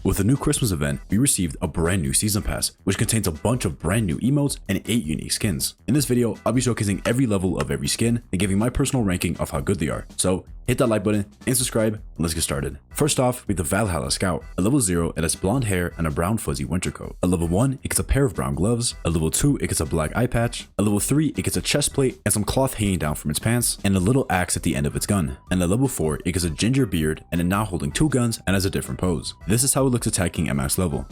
With the new Christmas event, we received a brand new season pass, which contains a bunch of brand new emotes and 8 unique skins. In this video, I'll be showcasing every level of every skin and giving my personal ranking of how good they are. So hit that like button and subscribe, and let's get started. First off, we have the Valhalla Scout. At level 0, it has blonde hair and a brown fuzzy winter coat. At level 1, it gets a pair of brown gloves. At level 2, it gets a black eye patch. At level 3, it gets a chest plate and some cloth hanging down from its pants, and a little axe at the end of its gun. And at level 4, it gets a ginger beard and is now holding 2 guns and has a different pose. This is how it looks attacking at max level.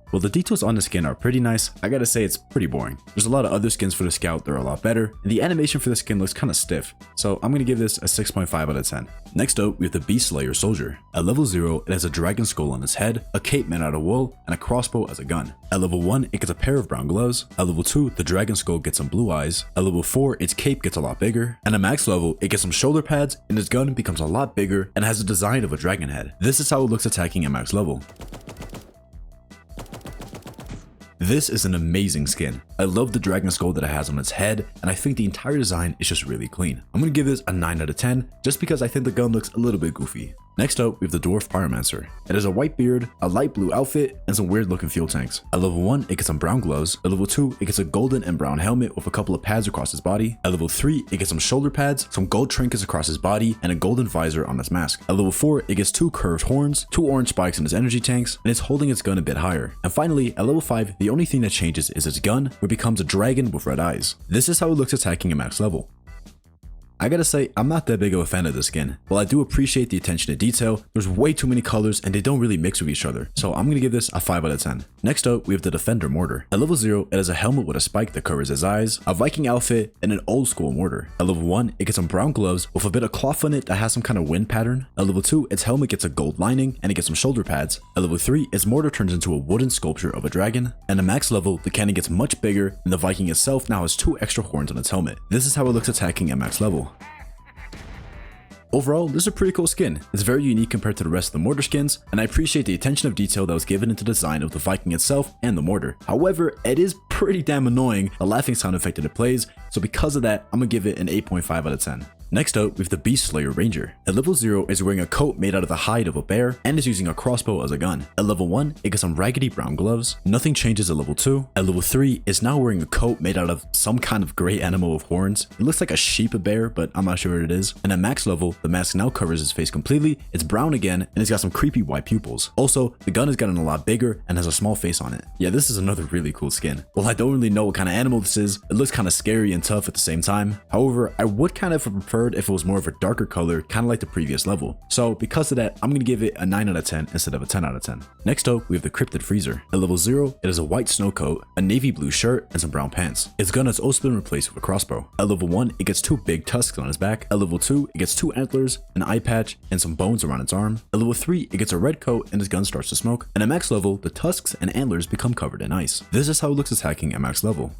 While the details on the skin are pretty nice, I gotta say it's pretty boring. There's a lot of other skins for the Scout that are a lot better, and the animation for the skin looks kinda stiff, so I'm gonna give this a 6.5 out of 10. Next up, we have the Beast Slayer Soldier. At level 0, it has a dragon skull on its head, a cape made out of wool, and a crossbow as a gun. At level 1, it gets a pair of brown gloves. At level 2, the dragon skull gets some blue eyes. At level 4, its cape gets a lot bigger. And at max level, it gets some shoulder pads, and its gun becomes a lot bigger and has a design of a dragon head. This is how it looks attacking at max level. This is an amazing skin. I love the dragon skull that it has on its head, and I think the entire design is just really clean. I'm gonna give this a 9 out of 10, just because I think the gun looks a little bit goofy. Next up, we have the Dwarf Pyromancer. It has a white beard, a light blue outfit, and some weird looking fuel tanks. At level 1, it gets some brown gloves. At level 2, it gets a golden and brown helmet with a couple of pads across its body. At level 3, it gets some shoulder pads, some gold trinkets across its body, and a golden visor on its mask. At level 4, it gets 2 curved horns, 2 orange spikes in its energy tanks, and it's holding its gun a bit higher. And finally, at level 5, the only thing that changes is its gun, where it becomes a dragon with red eyes. This is how it looks attacking at max level. I gotta say, I'm not that big of a fan of this skin. While I do appreciate the attention to detail, there's way too many colors and they don't really mix with each other, so I'm gonna give this a 5 out of 10. Next up, we have the Defender Mortar. At level 0, it has a helmet with a spike that covers its eyes, a Viking outfit, and an old school mortar. At level 1, it gets some brown gloves with a bit of cloth on it that has some kind of wind pattern. At level 2, its helmet gets a gold lining and it gets some shoulder pads. At level 3, its mortar turns into a wooden sculpture of a dragon. And at max level, the cannon gets much bigger and the Viking itself now has 2 extra horns on its helmet. This is how it looks attacking at max level. Overall, this is a pretty cool skin. It's very unique compared to the rest of the mortar skins, and I appreciate the attention of detail that was given into the design of the Viking itself and the mortar. However, it is pretty damn annoying, the laughing sound effect that it plays, so because of that, I'm gonna give it an 8.5 out of 10. Next up, we have the Beast Slayer Ranger. At level 0, it's wearing a coat made out of the hide of a bear and is using a crossbow as a gun. At level 1, it gets some raggedy brown gloves. Nothing changes at level 2. At level 3, it's now wearing a coat made out of some kind of gray animal with horns. It looks like a sheep bear, but I'm not sure what it is. And at max level, the mask now covers his face completely. It's brown again, and it's got some creepy white pupils. Also, the gun has gotten a lot bigger and has a small face on it. Yeah, this is another really cool skin. While I don't really know what kind of animal this is, it looks kind of scary and tough at the same time. However, I would kind of have preferred if it was more of a darker color, kind of like the previous level. So because of that, I'm gonna give it a 9 out of 10 instead of a 10 out of 10. Next up, we have the Crypted Freezer. At level 0, it has a white snow coat, a navy blue shirt, and some brown pants. Its gun has also been replaced with a crossbow. At level 1, it gets 2 big tusks on its back. At level 2, it gets 2 antlers, an eye patch, and some bones around its arm. At level 3, it gets a red coat and its gun starts to smoke. And at max level, the tusks and antlers become covered in ice. This is how it looks attacking at max level.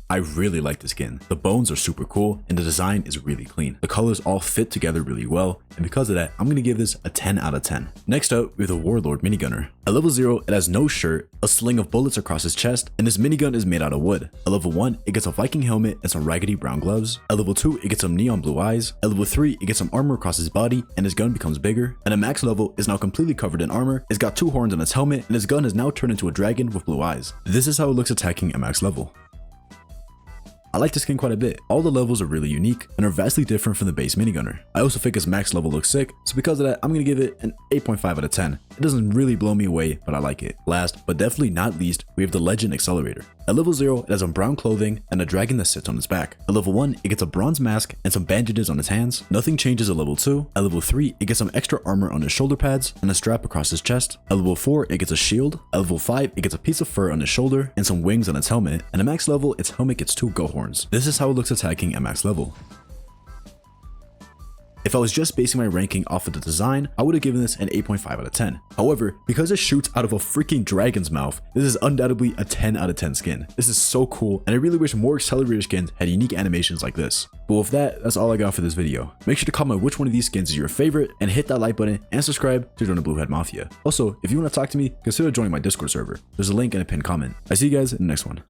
I really like the skin. The bones are super cool and the design is really clean. The colors all fit together really well, and because of that, I'm gonna give this a 10 out of 10. Next up, we have the Warlord Min Gunner. At level 0, it has no shirt, a sling of bullets across his chest, and this minigun is made out of wood. At level 1, it gets a Viking helmet and some raggedy brown gloves. At level 2, it gets some neon blue eyes. At level 3, it gets some armor across his body, and his gun becomes bigger. And at max level, is now completely covered in armor. It's got 2 horns on its helmet, and his gun is now turned into a dragon with blue eyes. This is how it looks attacking at max level. I like the skin quite a bit. All the levels are really unique and are vastly different from the base minigunner. I also think his max level looks sick, so because of that, I'm gonna give it an 8.5 out of 10. It doesn't really blow me away, but I like it. Last, but definitely not least, we have the Legend Accelerator. At level 0, it has some brown clothing and a dragon that sits on its back. At level 1, it gets a bronze mask and some bandages on its hands. Nothing changes at level 2. At level 3, it gets some extra armor on his shoulder pads and a strap across his chest. At level 4, it gets a shield. At level 5, it gets a piece of fur on his shoulder and some wings on its helmet. And at max level, its helmet gets 2 goat horns. This is how it looks attacking at max level. If I was just basing my ranking off of the design, I would have given this an 8.5 out of 10. However, because it shoots out of a freaking dragon's mouth, this is undoubtedly a 10 out of 10 skin. This is so cool, and I really wish more Accelerator skins had unique animations like this. But with that, that's all I got for this video. Make sure to comment which one of these skins is your favorite, and hit that like button and subscribe to join the Blue Head Mafia. Also, if you want to talk to me, consider joining my Discord server. There's a link in a pinned comment. I see you guys in the next one.